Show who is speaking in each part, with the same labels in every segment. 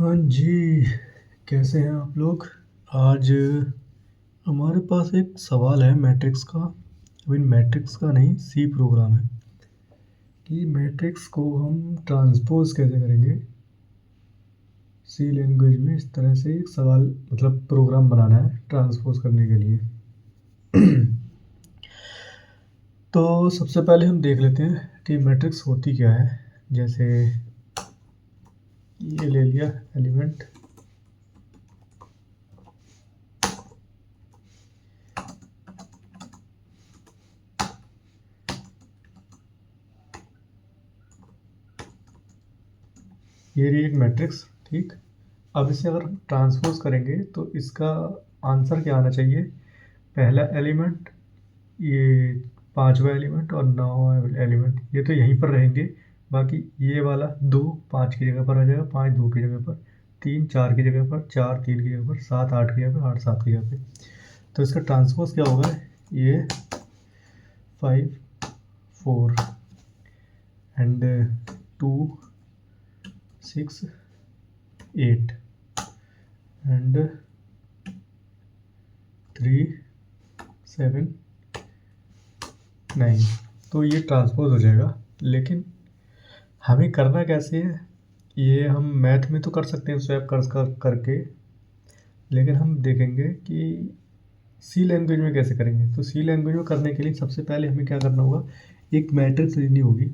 Speaker 1: हाँ जी, कैसे हैं आप लोग? आज हमारे पास एक सवाल है मैट्रिक्स का। आई मीन मैट्रिक्स का नहीं, सी प्रोग्राम है कि मैट्रिक्स को हम ट्रांसपोज़ कैसे करेंगे सी लैंग्वेज में। इस तरह से एक सवाल मतलब प्रोग्राम बनाना है ट्रांसपोज़ करने के लिए। तो सबसे पहले हम देख लेते हैं कि मैट्रिक्स होती क्या है। जैसे ये ले लिया एलिमेंट, ये रही एक मैट्रिक्स, ठीक। अब इसे अगर ट्रांसपोज़ करेंगे तो इसका आंसर क्या आना चाहिए? पहला एलिमेंट, ये पांचवा एलिमेंट और नौवा एलिमेंट, ये तो यहीं पर रहेंगे। बाकी ये वाला 2 5 की जगह पर आ जाएगा, 5 2 की जगह पर, 3 4 की जगह पर, 4 3 की जगह पर, 7 8 की जगह पर, 8 7 की जगह पे। तो इसका ट्रांसपोज़ क्या होगा? ये 5 4 एंड 2 6 8 एंड 3 7 9। तो ये ट्रांसपोज़ हो जाएगा। लेकिन हमें करना कैसे है? ये हम मैथ में तो कर सकते हैं स्वैप करके, लेकिन हम देखेंगे कि सी लैंग्वेज में कैसे करेंगे। तो सी लैंग्वेज में करने के लिए सबसे पहले हमें क्या करना होगा, एक मैट्रिक्स लेनी होगी।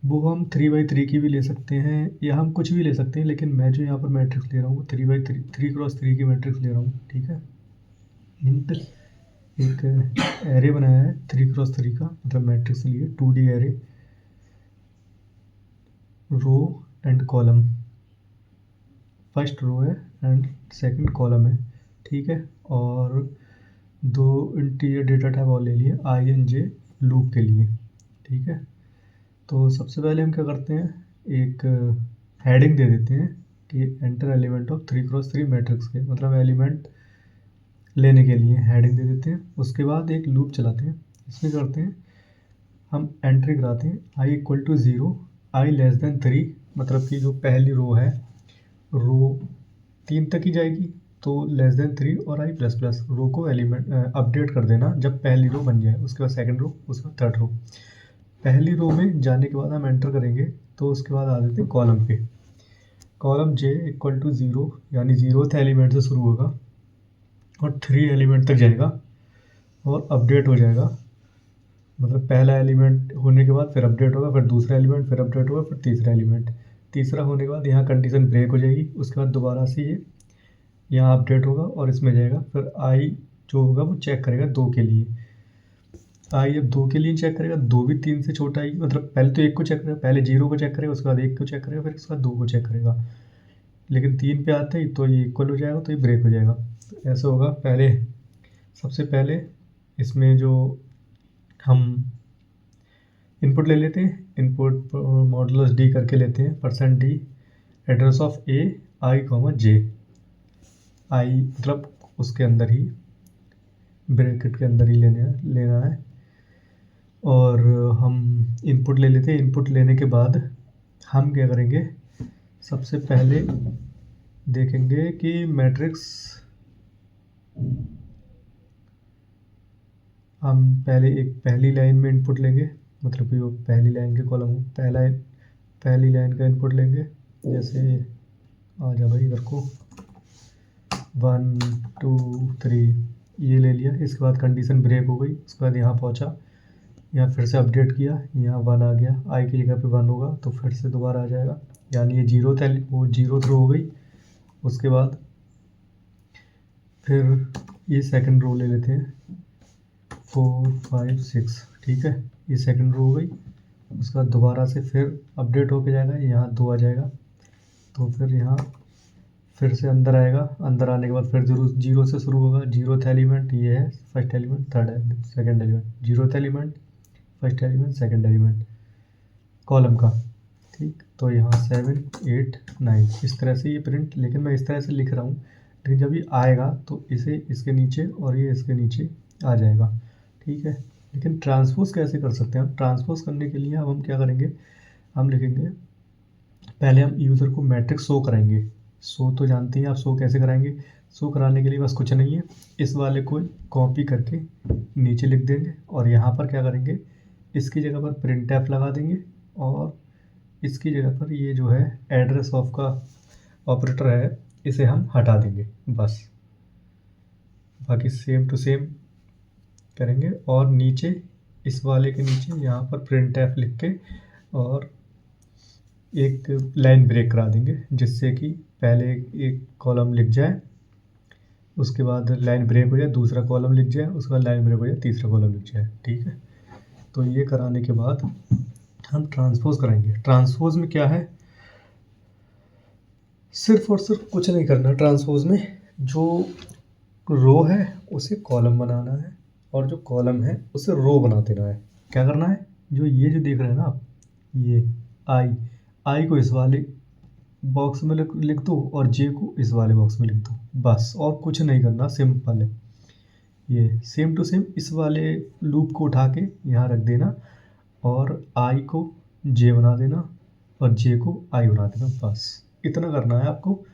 Speaker 1: वो हम 3x3 की भी ले सकते हैं या हम कुछ भी ले सकते हैं, लेकिन मैं जो यहाँ पर मैट्रिक्स ले रहा हूँ 3x3 3x3 की मैट्रिक्स ले रहा हूँ, ठीक है। इंट एक एरे बनाया है 3x3 का, मतलब मैट्रिक्स लिए 2D array, row and column, first row है एंड सेकंड कॉलम है, ठीक है। और 2 इंटीजर डेटा टाइप और ले लिए आई एन जे लूप के लिए, ठीक है। तो सबसे पहले हम क्या करते हैं, एक हेडिंग दे देते हैं कि enter element of 3x3 matrix के, मतलब एलिमेंट लेने के लिए हेडिंग दे देते हैं। उसके बाद एक लूप चलाते हैं। इसमें करते हैं हम एंट्री कराते हैं i equal to 0, i less than 3, मतलब कि जो पहली रो है, रो 3 तक ही जाएगी, तो लेस देन 3 और आई प्लस प्लस रो को एलिमेंट अपडेट कर देना जब पहली रो बन जाए। उसके बाद सेकंड रो, उसके बाद थर्ड रो। पहली रो में जाने के बाद हम एंटर करेंगे, तो उसके बाद आ जाते हैं कॉलम पे। कॉलम जे इक्वल टू 0, यानी 0th एलिमेंट से शुरू होगा और 3 एलिमेंट तक जाएगा और अपडेट हो जाएगा। मतलब पहला एलिमेंट होने के बाद फिर अपडेट होगा, फिर दूसरा एलिमेंट, फिर अपडेट होगा, फिर तीसरा एलिमेंट। तीसरा होने के बाद यहाँ कंडीशन ब्रेक हो जाएगी। उसके बाद दोबारा से ये यहाँ अपडेट होगा और इसमें जाएगा। फिर आई जो होगा वो चेक करेगा 2 के लिए। आई अब 2 के लिए चेक करेगा, 2 भी 3 से छोटा ही, मतलब पहले तो 1 को चेक करेगा, पहले 0 को चेक करेगा, उसके बाद 1 को चेक करेगा, फिर उसके बाद 2 को चेक करेगा। लेकिन 3 पे आते ही तो ये इक्वल हो जाएगा, तो ये ब्रेक हो जाएगा। तो ऐसा होगा। पहले सबसे पहले इसमें जो हम इनपुट ले लेते हैं, इनपुट मॉडुलस डी करके लेते हैं, %d address of a i comma j, i मतलब उसके अंदर ही, ब्रैकेट के अंदर ही लेना है। और हम इनपुट ले लेते हैं। इनपुट लेने के बाद हम क्या करेंगे, सबसे पहले देखेंगे कि मैट्रिक्स, हम पहले एक पहली लाइन में इनपुट लेंगे, मतलब कि वो पहली लाइन के कॉलम पहली लाइन का इनपुट लेंगे। जैसे आ जा भाई इधर को, 1 2 3 ये ले लिया। इसके बाद कंडीशन ब्रेक हो गई। उसके बाद यहाँ पहुँचा, यहाँ फिर से अपडेट किया, यहाँ 1 आ गया, आई की जगह पे 1 होगा तो फिर से दोबारा आ जाएगा, यानी ये 0th रो हो गई। उसके बाद फिर ये सेकंड रो ले लेते हैं, 4 5 6, ठीक है। ये सेकंड रो हो गई। उसके बाद दोबारा से फिर अपडेट होके जाएगा, यहाँ 2 आ जाएगा, तो फिर यहाँ फिर से अंदर आएगा। अंदर आने के बाद फिर 0 से शुरू होगा। 0th एलिमेंट ये है, first element, second element, 0th element, first element, second element column का, ठीक। तो यहाँ 7 8 9 इस तरह से ये प्रिंट, लेकिन मैं इस तरह से लिख रहा हूँ, लेकिन जब ये आएगा तो इसे इसके नीचे और ये इसके नीचे आ जाएगा, ठीक है। लेकिन ट्रांसपोज़ कैसे कर सकते हैं? हम ट्रांसपोज़ करने के लिए अब हम क्या करेंगे, हम लिखेंगे, पहले हम यूज़र को मैट्रिक्स शो कराएंगे, शो तो जानते ही आप शो कैसे कराएंगे। शो कराने के लिए बस कुछ नहीं है, इस वाले को कॉपी करके नीचे लिख देंगे और यहाँ पर क्या करेंगे, इसकी जगह पर प्रिंट एफ लगा देंगे और इसकी जगह पर ये जो है एड्रेस ऑफ का ऑपरेटर है इसे हम हटा देंगे बस। बाकी सेम टू सेम करेंगे और नीचे इस वाले के नीचे यहाँ पर प्रिंट एफ लिख के और एक लाइन ब्रेक करा देंगे, जिससे कि पहले एक कॉलम लिख जाए, उसके बाद लाइन ब्रेक हो जाए, दूसरा कॉलम लिख जाए, उसके बाद लाइन ब्रेक हो जाए, तीसरा कॉलम लिख जाए। ठीक है, तो ये कराने के बाद हम ट्रांसपोज कराएंगे। ट्रांसपोज में क्या है, सिर्फ और सिर्फ कुछ नहीं करना। ट्रांसपोज में जो रो है उसे कॉलम बनाना है और जो कॉलम है उसे रो बना देना है। क्या करना है, जो ये जो देख रहे हैं ना आप, ये आई को इस वाले बॉक्स में लिख दो और जे को इस वाले बॉक्स में लिख दो बस, और कुछ नहीं करना, सिंपल है। ये सेम टू सेम इस वाले लूप को उठा के यहाँ रख देना और आई को जे बना देना और जे को आई बना देना, बस इतना करना है आपको।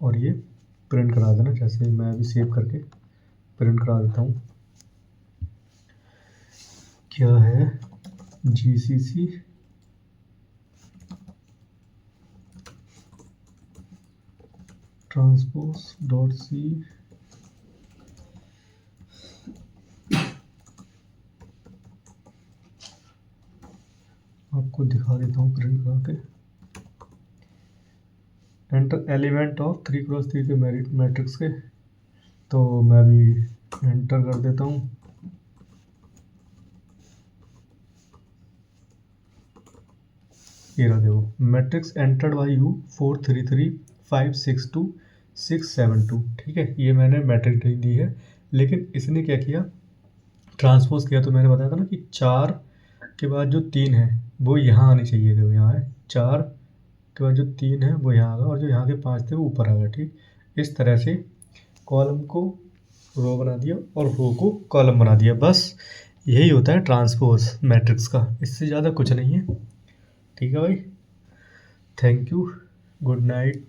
Speaker 1: और ये प्रिंट करा देना, जैसे मैं अभी सेव करके प्रिंट करा देता हूँ। क्या है, GCC transpose.c आपको दिखा देता हूँ प्रिंट करा के। एंटर एलिमेंट ऑफ 3x3 के मैट्रिक्स के, तो मैं भी एंटर कर देता हूँ। ये रहा देखो, मैट्रिक्स एंटर्ड बाई यू 433562672। ठीक है, ये मैंने मैट्रिक्स दी है, लेकिन इसने क्या किया, ट्रांसपोज किया। तो मैंने बताया था ना कि 4 के बाद जो 3 है वो यहाँ आनी चाहिए थे, वो यहाँ है। 4 के बाद जो 3 है वो यहाँ आ गया और जो यहाँ के 5 थे वो ऊपर आ गया। ठीक, इस तरह से कॉलम को रो बना दिया और रो को कॉलम बना दिया, बस यही होता है ट्रांसपोज मैट्रिक्स का, इससे ज़्यादा कुछ नहीं है। ठीक है भाई, थैंक यू, गुड नाइट।